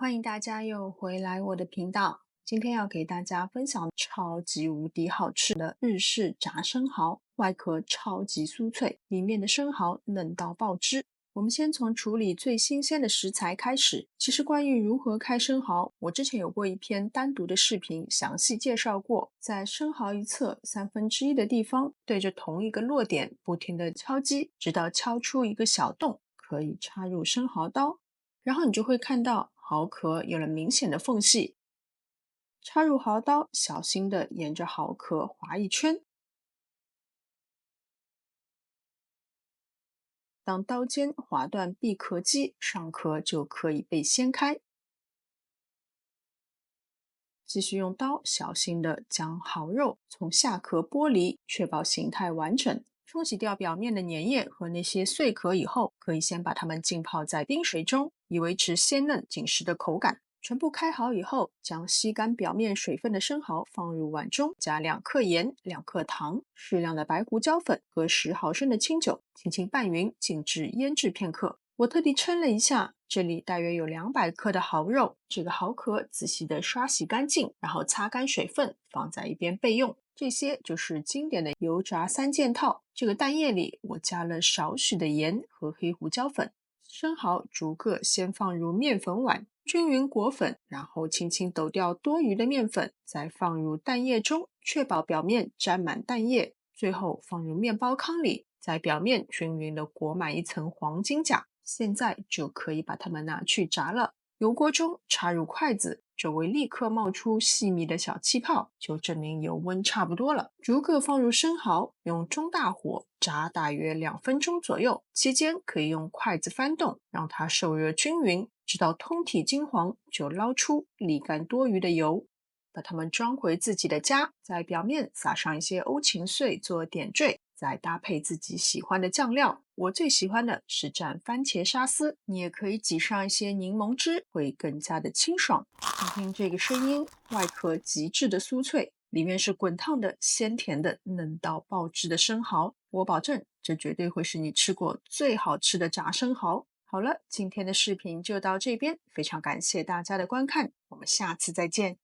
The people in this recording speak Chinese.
欢迎大家又回来我的频道。今天要给大家分享超级无敌好吃的日式炸生蚝，外壳超级酥脆，里面的生蚝嫩到爆汁。我们先从处理最新鲜的食材开始。其实关于如何开生蚝，我之前有过一篇单独的视频详细介绍过。在生蚝一侧1/3的地方，对着同一个落点不停地敲击，直到敲出一个小洞，可以插入生蚝刀。然后你就会看到蚝壳有了明显的缝隙，插入蚝刀，小心地沿着蚝壳划一圈。当刀尖划断闭壳肌，上壳就可以被掀开。继续用刀小心地将蚝肉从下壳剥离，确保形态完整。冲洗掉表面的粘液和那些碎壳以后，可以先把它们浸泡在冰水中，以维持鲜嫩紧实的口感。全部开好以后，将吸干表面水分的生蚝放入碗中，加2克盐、2克糖、适量的白胡椒粉和10毫升的清酒，轻轻拌匀，静置腌制片刻。我特地称了一下，这里大约有200克的蚝肉，这个蚝壳仔细的刷洗干净，然后擦干水分，放在一边备用。这些就是经典的油炸3件套。这个蛋液里我加了少许的盐和黑胡椒粉。生蚝逐个先放入面粉碗，均匀裹粉，然后轻轻抖掉多余的面粉，再放入蛋液中，确保表面沾满蛋液。最后放入面包糠里，在表面均匀地裹满一层黄金甲。现在就可以把它们拿去炸了。油锅中插入筷子，周围立刻冒出细密的小气泡，就证明油温差不多了。逐个放入生蚝，用中大火炸大约2分钟左右，期间可以用筷子翻动，让它受热均匀，直到通体金黄就捞出，沥干多余的油。把它们装回自己的家，在表面撒上一些欧芹碎做点缀，再搭配自己喜欢的酱料。我最喜欢的是蘸番茄沙司，你也可以挤上一些柠檬汁，会更加的清爽。听听这个声音，外壳极致的酥脆，里面是滚烫的、鲜甜的、嫩到爆汁的生蚝。我保证，这绝对会是你吃过最好吃的炸生蚝。好了，今天的视频就到这边，非常感谢大家的观看，我们下次再见。